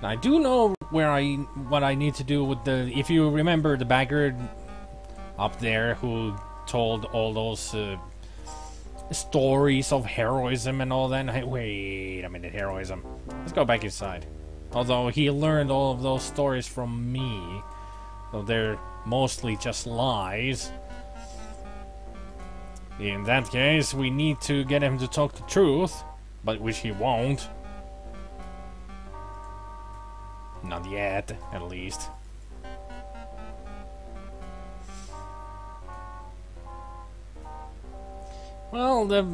I do know what I need to do with the... If you remember the beggar up there who told all those stories of heroism and all that. Wait a minute, heroism. Let's go back inside. Although he learned all of those stories from me, so they're mostly just lies. In that case, we need to get him to talk the truth, but which he won't. Not yet, at least. Well, the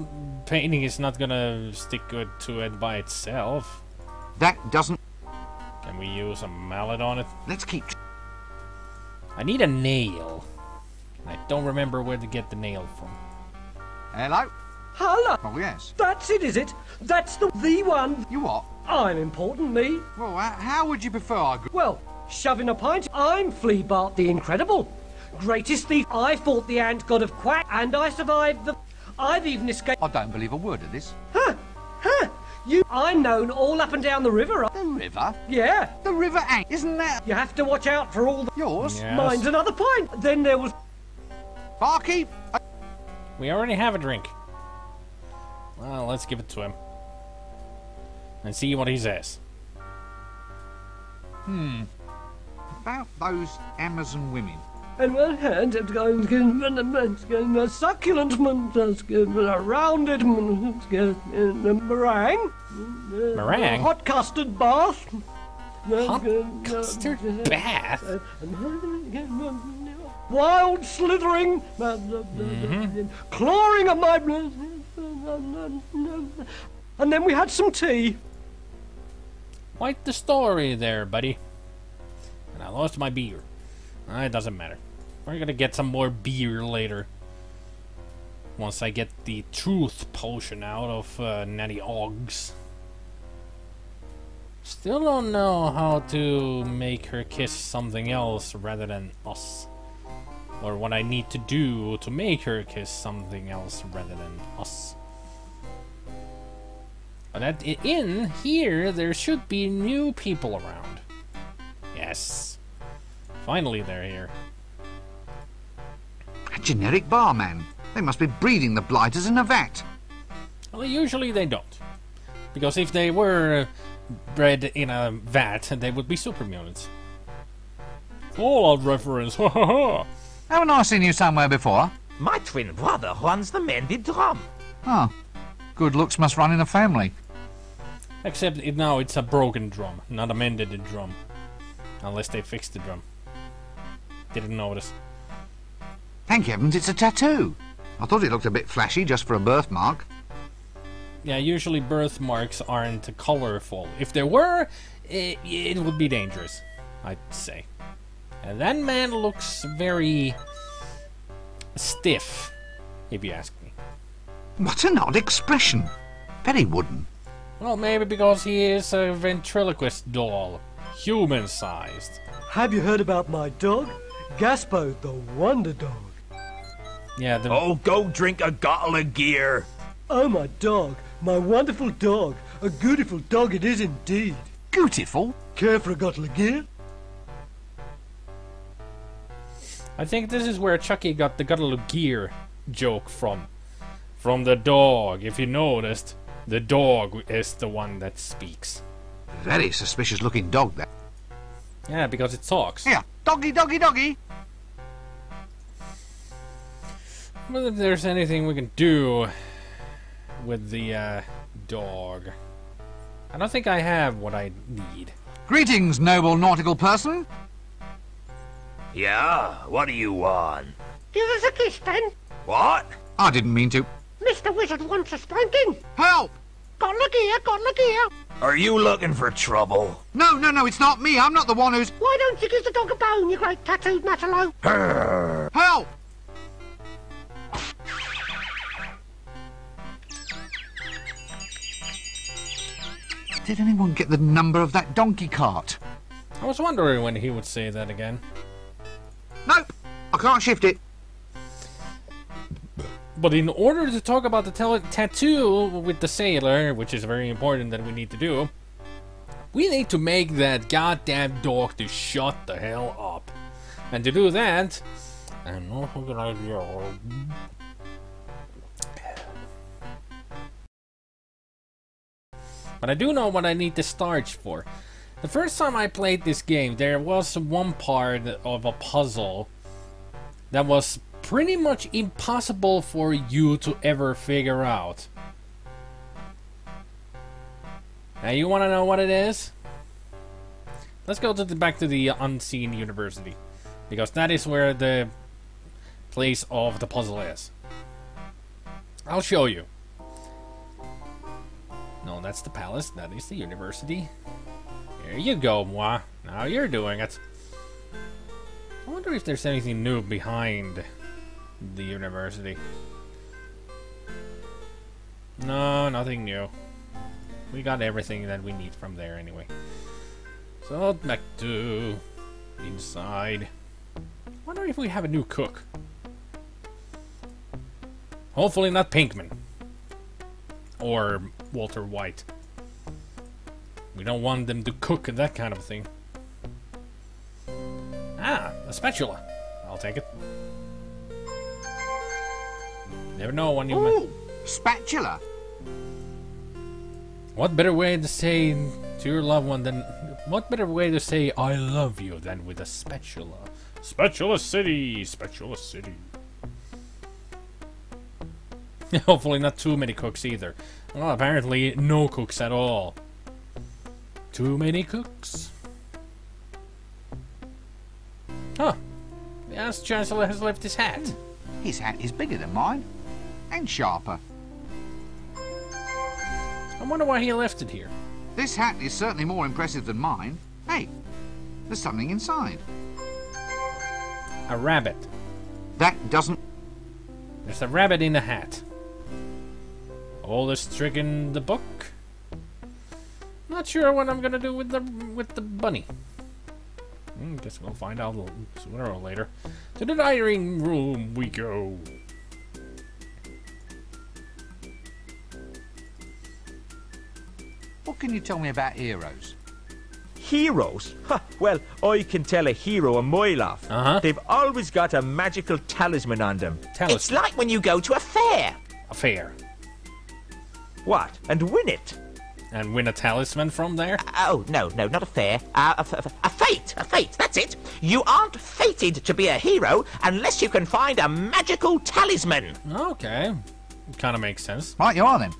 painting is not gonna stick good to it by itself. That doesn't... Can we use a mallet on it? Let's keep... I need a nail. I don't remember where to get the nail from. Hello? Hello. Oh, yes. That's it, is it? That's the one. You what? I'm important, me. Well, how would you prefer I... Well, shoving a pint. I'm Flea Bart the Incredible. Greatest thief. I fought the ant god of quack, and I survived the... I've even escaped... I don't believe a word of this. Huh? I'm known all up and down the river. The river? Yeah. The river ain't, isn't that... You have to watch out for all the... Yours? Yes. Mine's another pint. Then there was... Barkeep! We already have a drink. Well, let's give it to him. And see what he says. About those Amazon women. And one hand, it's going a succulent, a rounded meringue. Meringue? Hot custard bath. Hot custard bath? Wild slithering. Clawing at my... And then we had some tea. Quite the story there, buddy. And I lost my beer. It doesn't matter. We're gonna get some more beer later. Once I get the truth potion out of Natty Oggs. Still don't know how to make her kiss something else rather than us. Or what I need to do to make her kiss something else rather than us. But in here, there should be new people around. Yes. Finally, they're here. A generic barman. They must be breeding the blighters in a vat. Well, usually they don't. Because if they were bred in a vat, they would be super mutants. Fallout reference, ha ha ha! Haven't I seen you somewhere before? My twin brother runs the mended drum. Oh. Good looks must run in a family. Except now it's a broken drum, not a mended drum. Unless they fixed the drum. Didn't notice. Thank heavens it's a tattoo. I thought it looked a bit flashy just for a birthmark. Yeah, usually birthmarks aren't colorful. If there were, it would be dangerous, I'd say. And that man looks very stiff, if you ask me. What an odd expression. Very wooden. Well, maybe because he is a ventriloquist doll. Human-sized. Have you heard about my dog? Gaspo, the Wonder Dog. Yeah, the... Oh, go drink a bottle of gear. Oh, my dog. My wonderful dog. A beautiful dog it is indeed. Beautiful? Care for a bottle of gear? I think this is where Chucky got the Guddle of Gear joke from. From the dog. If you noticed, the dog is the one that speaks. Very suspicious looking dog, that. Yeah, because it talks. Here, doggy, doggy, doggy. Well, if there's anything we can do with the dog. I don't think I have what I need. Greetings, noble nautical person. Yeah, what do you want? Give us a kiss, then. What? I didn't mean to. Mr. Wizard wants a spanking. Help! Got the gear, got the gear. Are you looking for trouble? No, it's not me. I'm not the one who's... Why don't you give the dog a bone, you great tattooed matalo? Help! Did anyone get the number of that donkey cart? I was wondering when he would say that again. Nope, I can't shift it. But in order to talk about the tattoo with the sailor, which is very important that we need to do, We need to make that goddamn dog to shut the hell up. And to do that, I don't know how good idea. But I do know what I need the starch for. The first time I played this game, there was one part of a puzzle that was pretty much impossible for you to ever figure out. Now you want to know what it is? Let's go to back to the unseen university, because that is where the place of the puzzle is. I'll show you. No, that's the palace. That is the university. Here you go, Mwa. Now you're doing it. I wonder if there's anything new behind the university. No, nothing new. We got everything that we need from there anyway. So back to inside. Wonder if we have a new cook. Hopefully not Pinkman. Or Walter White. We don't want them to cook that kind of thing. Ah, a spatula. I'll take it. Never know when you... Ooh, spatula. What better way to say to your loved one than... What better way to say I love you than with a spatula? Spatula City! Spatula City. Hopefully not too many cooks either. Well, apparently no cooks at all. Too many cooks. Huh. The Vice Chancellor has left his hat. His hat is bigger than mine. And sharper. I wonder why he left it here. This hat is certainly more impressive than mine. Hey, there's something inside. A rabbit. That doesn't... There's a rabbit in a hat. Oldest trick in the book. Not sure what I'm gonna do with the bunny. Guess we'll find out sooner or later. To the dining room we go. What can you tell me about heroes? Heroes? Ha, well, I can tell a hero a mile off. They've always got a magical talisman on them. Talisman. It's like when you go to a fair. A fair. What? And win it? And win a talisman from there? Oh, no, not a fair. A fate, that's it. You aren't fated to be a hero unless you can find a magical talisman. Okay. Kind of makes sense. Right you are then.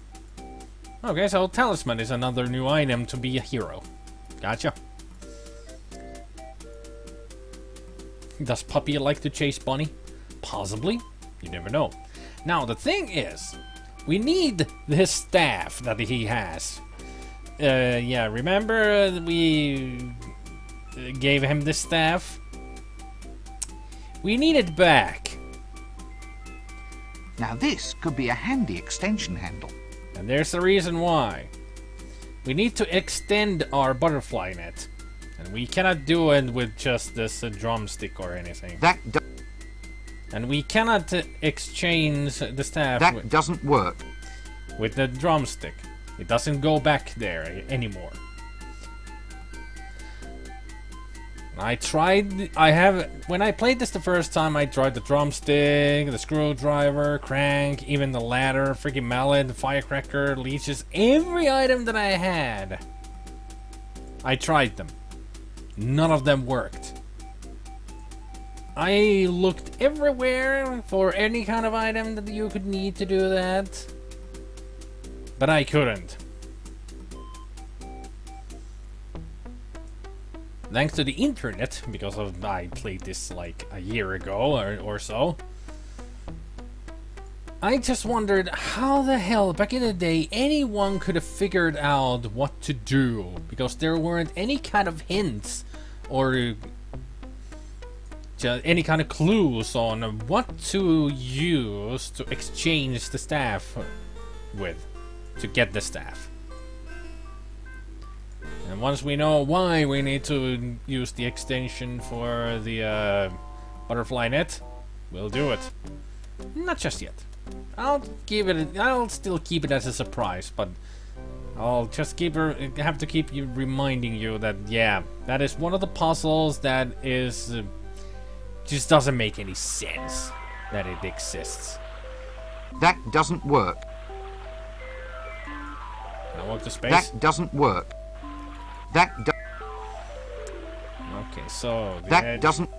Okay, so talisman is another new item to be a hero. Gotcha. Does Puppy like to chase Bunny? Possibly. You never know. Now, the thing is, we need this staff that he has. Yeah, remember we gave him this staff? We need it back. Now this could be a handy extension handle. And there's the reason why. We need to extend our butterfly net. And we cannot do it with just this drumstick or anything. And we cannot exchange the staff that doesn't work. With the drumstick. It doesn't go back there anymore. When I played this the first time, I tried the drumstick, the screwdriver, crank, even the ladder, freaking mallet, the firecracker, leeches, every item that I had. I tried them. None of them worked. I looked everywhere for any kind of item that you could need to do that. But I couldn't. Thanks to the internet, because I played this like a year ago or so. I just wondered how the hell back in the day anyone could have figured out what to do, because there weren't any kind of hints or any kind of clues on what to use to exchange the staff with, to get the staff. And once we know why we need to use the extension for the butterfly net, we'll do it. Not just yet. I'll still keep it as a surprise, but I'll just have to keep you reminding you that, yeah, that is one of the puzzles that is just doesn't make any sense that it exists. That doesn't work. Can I walk to space? That doesn't work. Okay, so the that edge. doesn't.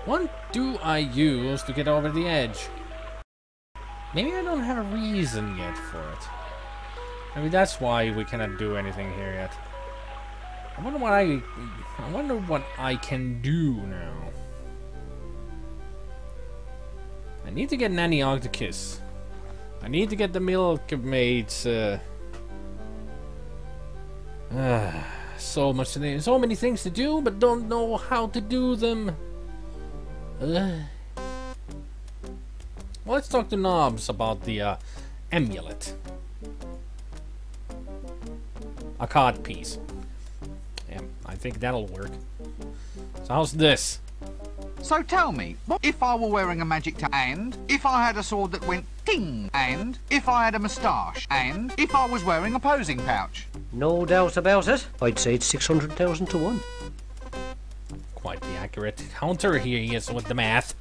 What do I use to get over the edge? Maybe I don't have a reason yet for it. Maybe that's why we cannot do anything here yet. I wonder what I can do now. I need to get Nanny Og to kiss. I need to get the milkmaids. So many things to do, but don't know how to do them. Well, let's talk to Knobs about the amulet. A cod piece. Yeah, I think that'll work. So how's this? So tell me, what if I were wearing a magic and if I had a sword that went ting, and if I had a moustache, and if I was wearing a posing pouch? No doubt about it. I'd say it's 600,000 to 1. Quite the accurate counter here he is with the math.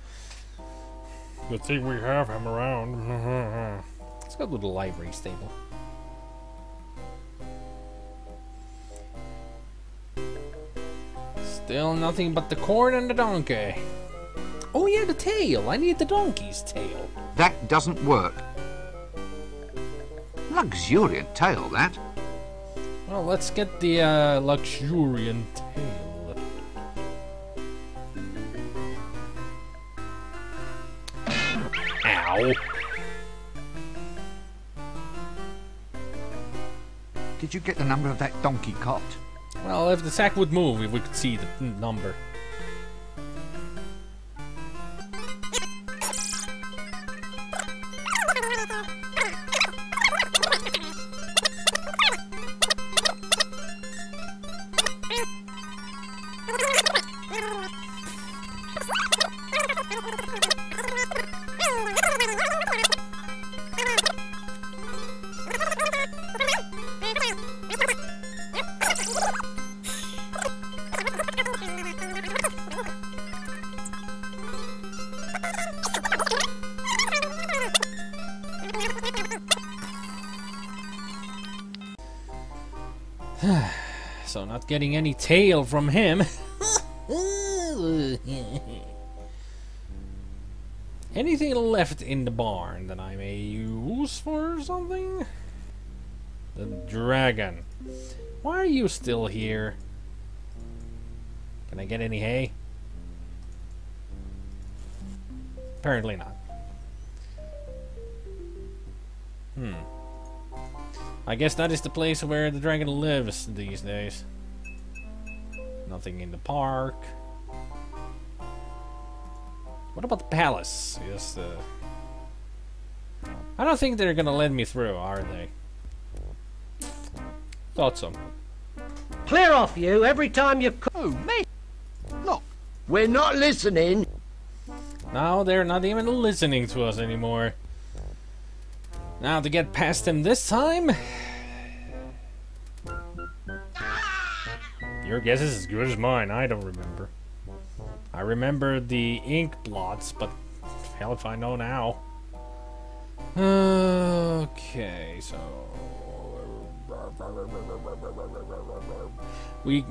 Good thing we have him around. Let's go to the library stable. Still nothing but the corn and the donkey. Oh yeah, the tail. I need the donkey's tail. That doesn't work. Luxuriant tail, that. Well, let's get the luxuriant tail. Ow. Did you get the number of that donkey cot? Well, if the sack would move, we could see the number. So not getting any tail from him. Anything left in the barn that I may use for something? The dragon. Why are you still here? Can I get any hay? Apparently not. I guess that is the place where the dragon lives these days. Nothing in the park. What about the palace? Yes, I don't think they're gonna let me through, are they? Thought so. Clear off, you, every time you... Oh, me? Look. We're not listening. Now they're not even listening to us anymore. Now to get past him this time... Your guess is as good as mine, I don't remember. I remember the ink blots, but hell if I know now. Okay, so... We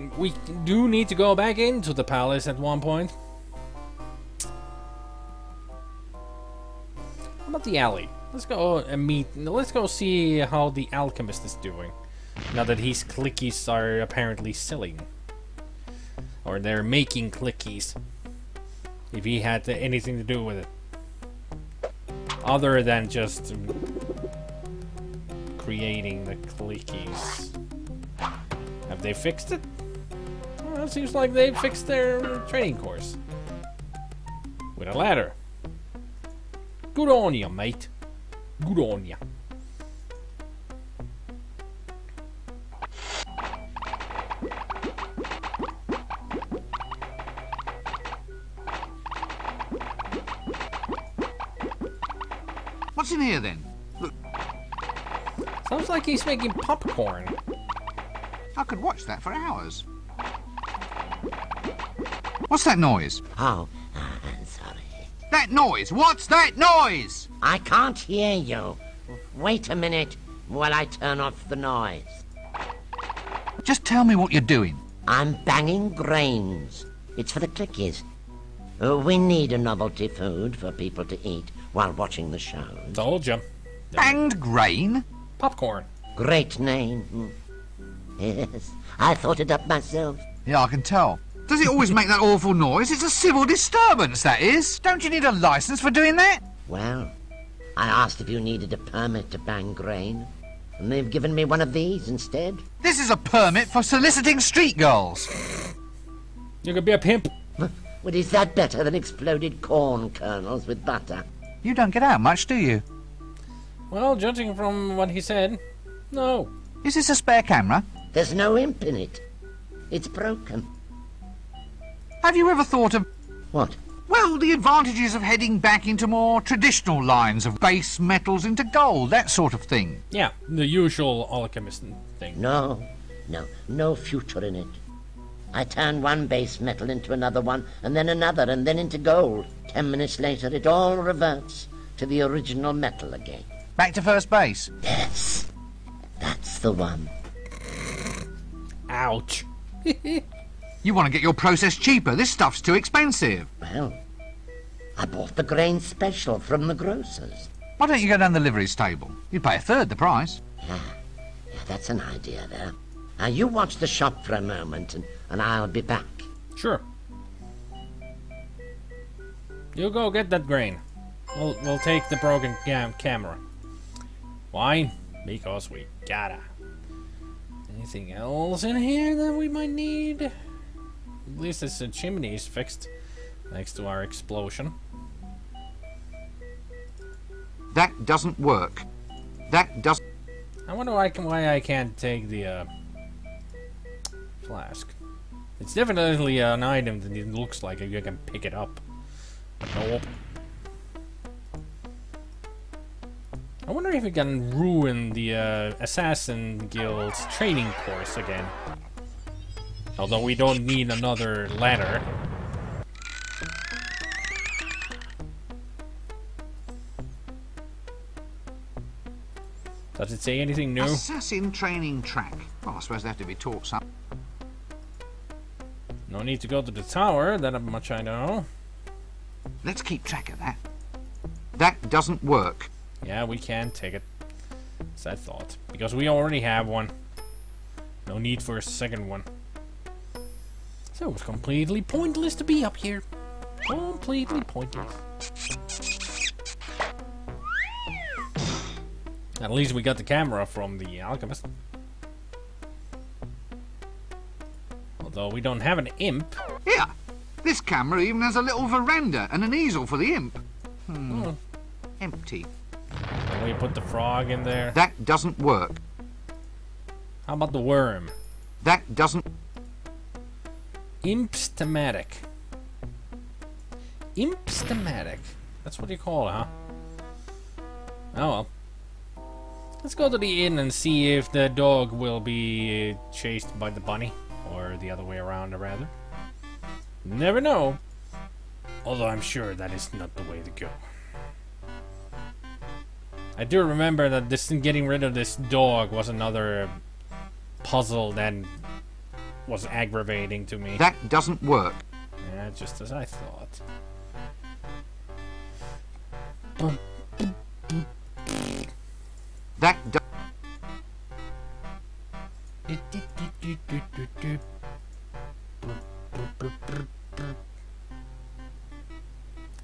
do need to go back into the palace at one point. How about the alley? Let's go and let's go see how the alchemist is doing. Now that his clickies are apparently selling. Or they're making clickies. If he had anything to do with it. Other than just creating the clickies. Have they fixed it? Well, it seems like they fixed their training course. With a ladder. Good on you, mate. Good on you. What's in here then? Look. Sounds like he's making popcorn. I could watch that for hours. What's that noise? Oh, sorry. That noise! What's that noise? I can't hear you. Wait a minute while I turn off the noise. Just tell me what you're doing. I'm banging grains. It's for the clickies. We need a novelty food for people to eat while watching the show. Told you. Banged grain? Popcorn. Great name. Yes, I thought it up myself. Yeah, I can tell. Does it always make that awful noise? It's a civil disturbance, that is. Don't you need a licence for doing that? Well, I asked if you needed a permit to bang grain, and they've given me one of these instead. This is a permit for soliciting street girls. You could be a pimp. Well, is that better than exploded corn kernels with butter? You don't get out much, do you? Well, judging from what he said, no. Is this a spare camera? There's no imp in it. It's broken. Have you ever thought of... What? Well, the advantages of heading back into more traditional lines of base metals into gold, that sort of thing? Yeah, the usual alchemist thing. No future in it. I turn one base metal into another one, and then another, and then into gold. 10 minutes later, it all reverts to the original metal again. Back to first base? Yes, that's the one. Ouch. You want to get your process cheaper. This stuff's too expensive. Well, I bought the grain special from the grocers. Why don't you go down the liveries table? You'd pay a third the price. Yeah, that's an idea there. Now, you watch the shop for a moment, and I'll be back. Sure. You go get that grain. We'll take the broken camera. Why? Because we gotta. Anything else in here that we might need? At least this chimney is fixed next to our explosion. That doesn't work. That doesn't... I wonder why I can't take the flask. It's definitely an item that it looks like you can pick it up. Nope. I wonder if we can ruin the Assassin Guild's training course again. Although we don't need another ladder. Does it say anything new? Assassin training track. Well, I suppose they have to be taught some. No need to go to the tower, that much I know. Let's keep track of that. That doesn't work. Yeah, we can take it. As I thought. Because we already have one. No need for a second one. So it's completely pointless to be up here. Completely pointless. At least we got the camera from the alchemist. Although we don't have an imp. Here, this camera even has a little veranda and an easel for the imp. Oh. Empty. Can we put the frog in there? That doesn't work. How about the worm? That doesn't... Impstematic. Impstematic. That's what you call it, huh? Oh well. Let's go to the inn and see if the dog will be chased by the bunny. Or the other way around, rather. Never know. Although I'm sure that is not the way to go. I do remember that this getting rid of this dog was another puzzle that was aggravating to me. That doesn't work. Yeah, just as I thought. That do...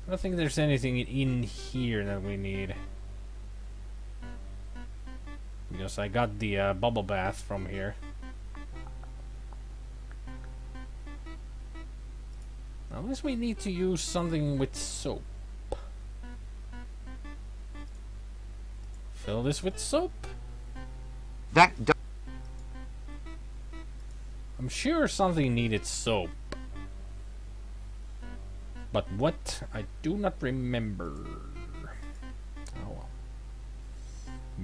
I don't think there's anything in here that we need. Because I got the bubble bath from here. Unless we need to use something with soap. Fill this with soap. That do... I'm sure something needed soap. But what? I do not remember. Oh well.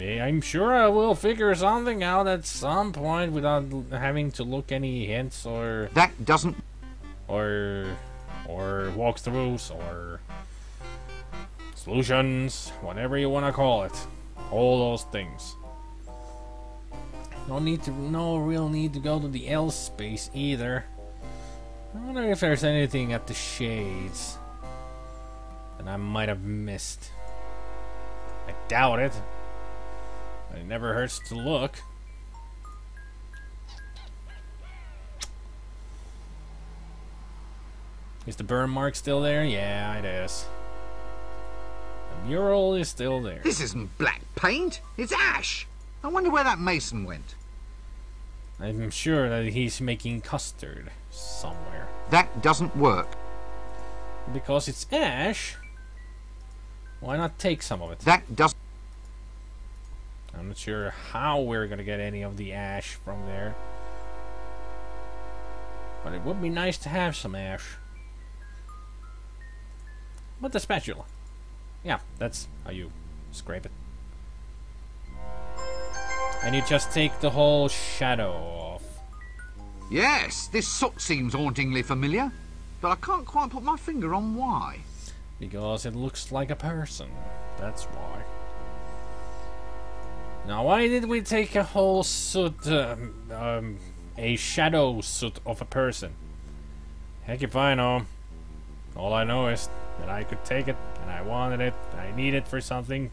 I'm sure I will figure something out at some point without having to look any hints or That doesn't... or walkthroughs or solutions, whatever you want to call it. All those things. No real need to go to the L space either. I wonder if there's anything at the shades that I might have missed. I doubt it. But it never hurts to look. Is the burn mark still there? Yeah, it is. The mural is still there. This isn't black paint, it's ash. I wonder where that mason went. I'm sure that he's making custard somewhere. That doesn't work. Because it's ash, why not take some of it? That doesn't... I'm not sure how we're gonna get any of the ash from there. But it would be nice to have some ash. With the spatula. Yeah, that's how you scrape it. And you just take the whole shadow off. Yes, this soot seems hauntingly familiar, but I can't quite put my finger on why. Because it looks like a person. That's why. Now, why did we take a whole soot, a shadow soot of a person? Heck if I know. All I know is that I could take it, and I wanted it, I need it for something.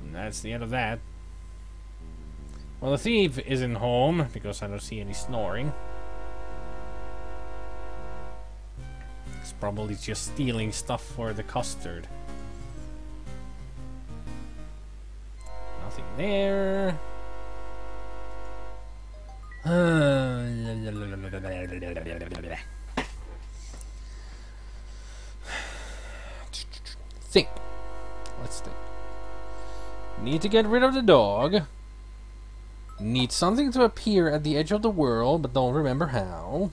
And that's the end of that. Well, the thief isn't home, because I don't see any snoring. He's probably just stealing stuff for the custard. Nothing there. Think. Let's think. Need to get rid of the dog. Need something to appear at the edge of the world, but don't remember how.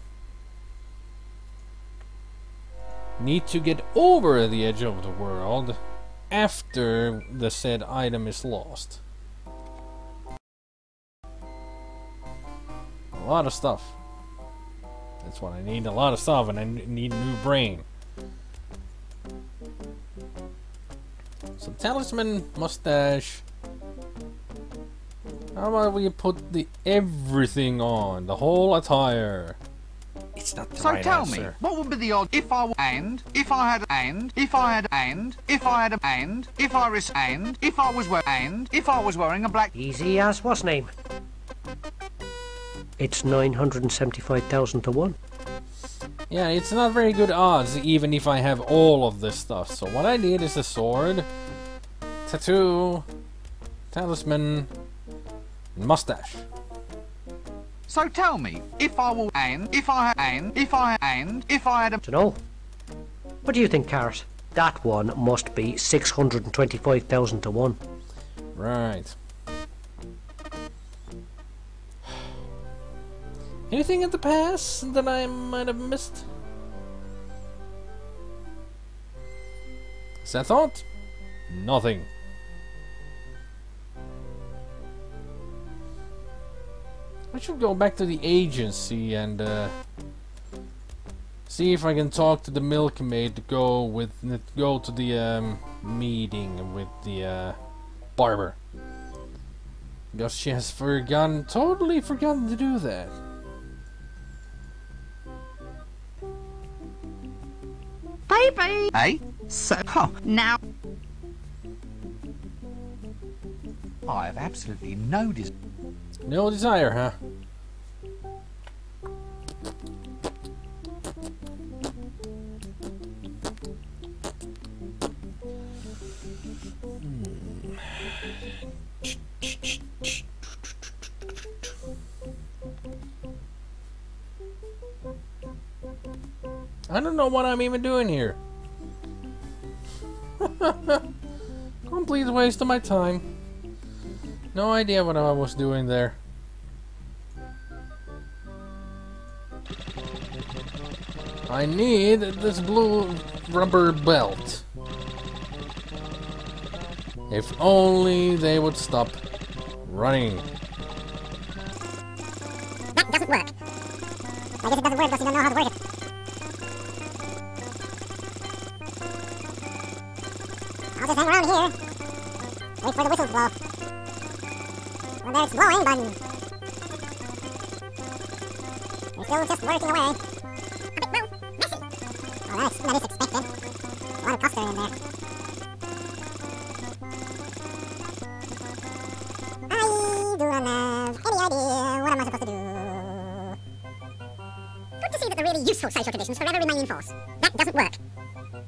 Need to get over the edge of the world after the said item is lost. A lot of stuff. That's what I need. A lot of stuff, and I need a new brain. So talisman, mustache. How about we put the everything on, the whole attire? It's not the So right tell answer. me, what would be the odds if I and if I had and if I had and if I had and if I was and if I was wearing a black... Easy as what's name? It's 975,000 to 1. Yeah, it's not very good odds, even if I have all of this stuff. So what I need is a sword, tattoo, talisman, and mustache. So tell me, if I will and if I had and if I had a... Dunno. What do you think, Carrot? That one must be 625,000 to 1. Right. Anything in the past that I might have missed? Is that thought? Nothing. I should go back to the agency and see if I can talk to the milkmaid to go to the meeting with the barber. Because she has totally forgotten to do that. Baby! Hey? So, now... I have absolutely no desire. No desire, huh? I don't know what I'm even doing here. Complete waste of my time. No idea what I was doing there. I need this blue rubber belt. If only they would stop running. That doesn't work. I guess it doesn't work because you don't know how to work it. I'll just hang around here. Wait for the whistle to blow. Well, there it's blowing, but it's still just working away. A bit, well, messy. Well, that is expected. A lot of custard in there. I do not have any idea what am I supposed to do. Good to see that the really useful social conditions forever remain in force. That doesn't work.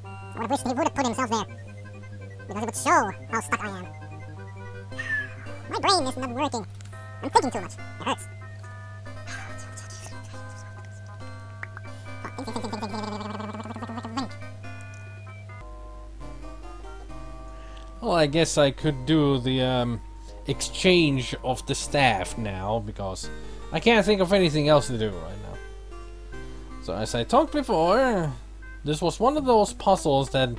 I would have wished he would have put himself there. Because it would show how stuck I am. My brain is not working. I'm thinking too much. It hurts. Well, I guess I could do the exchange of the staff now, because I can't think of anything else to do right now. So as I talked before, this was one of those puzzles that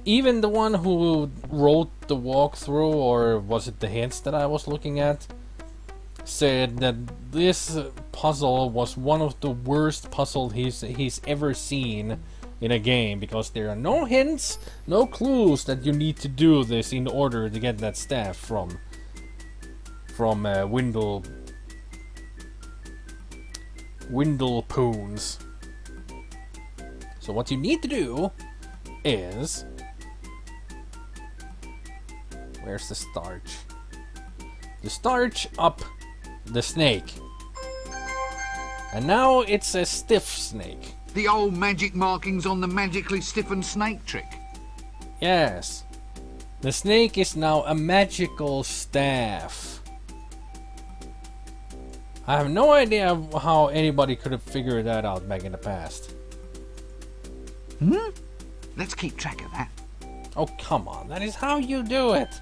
even the one who wrote the walkthrough, or was it the hints that I was looking at, said that this puzzle was one of the worst puzzles he's ever seen in a game, because there are no hints, no clues that you need to do this in order to get that staff from Windlepoons. So what you need to do is, where's the starch? The starch up the snake. And now it's a stiff snake. The old magic markings on the magically stiffened snake trick. Yes. The snake is now a magical staff. I have no idea how anybody could have figured that out back in the past. Let's keep track of that. Oh, come on. That is how you do it.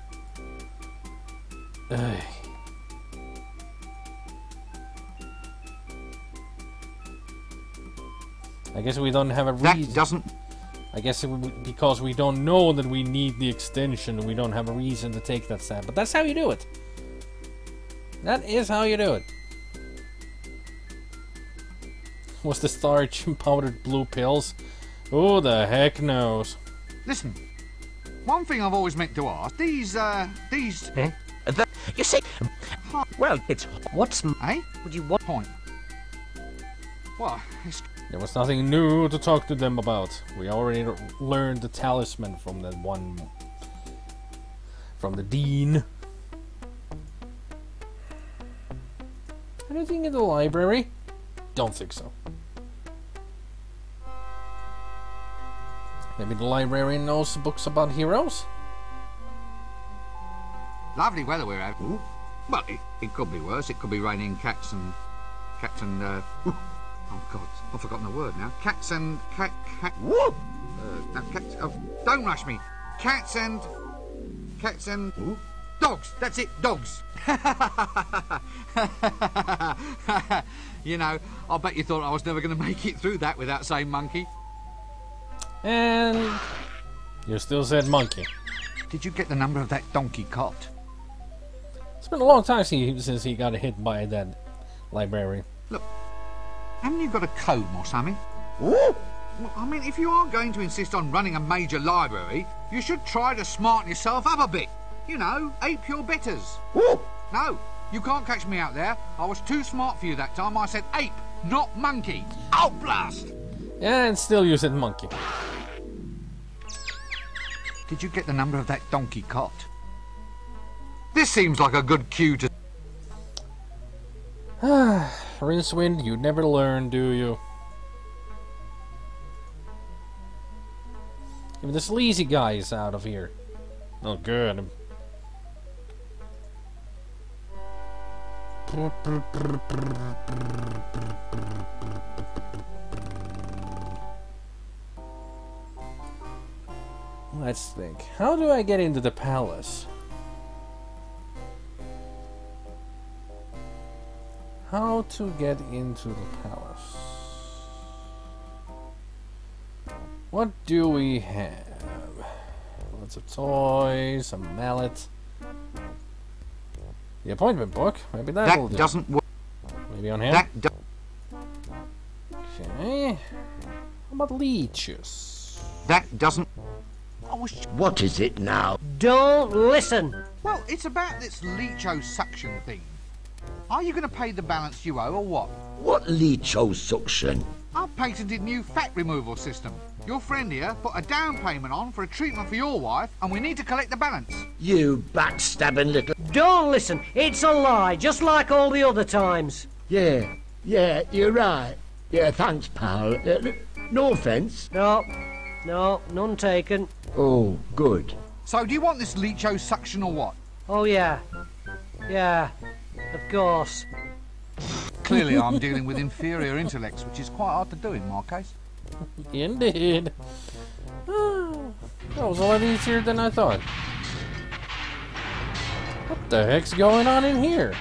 Ugh. I guess we don't have a reason. That doesn't... I guess because we don't know that we need the extension, we don't have a reason to take that step. But that's how you do it. That is how you do it. Was the starch powdered blue pills? Who the heck knows? Listen, one thing I've always meant to ask, these... You see, well, it's... What's... Eh? Would you want... Point. What? There was nothing new to talk to them about. We already learned the talisman from that one... from the dean. Anything in the library? Don't think so. Maybe the librarian knows books about heroes? Lovely weather we're having. Well, it could be worse. It could be raining cats and... oh God, I've forgotten the word now. Cats and... cats... oh, don't rush me. Cats and... dogs. That's it, dogs. You know, I bet you thought I was never going to make it through that without saying monkey. And... you still said monkey. Did you get the number of that donkey cot? It's been a long time since he got hit by that librarian. Look, haven't you got a comb or something? Well, I mean, if you are going to insist on running a major library, you should try to smarten yourself up a bit. You know, ape your betters. No, you can't catch me out there. I was too smart for you that time. I said ape, not monkey. Oh, blast! And still you said monkey. Did you get the number of that donkey cot? This seems like a good cue to... Rincewind, you never learn, do you? Even the sleazy guy is out of here. Oh, good. Let's think. How do I get into the palace? How to get into the palace? What do we have? Lots of toys, some mallets. The appointment book. Maybe that'll do. That doesn't work. Maybe on him. Okay. How about leeches? That doesn't... What is it now? Don't listen. Well, it's about this leecho-suction thing. Are you going to pay the balance you owe, or what? What leecho-suction? Our patented new fat removal system. Your friend here put a down payment on for a treatment for your wife, and we need to collect the balance. You backstabbing little... Don't listen. It's a lie, just like all the other times. Yeah, you're right. Yeah, thanks, pal. No offence. No, none taken. Oh, good. So do you want this leecho-suction or what? Oh, yeah, of course. Clearly I'm dealing with inferior intellects, which is quite hard to do in my case. Indeed. That was a lot easier than I thought. What the heck's going on in here?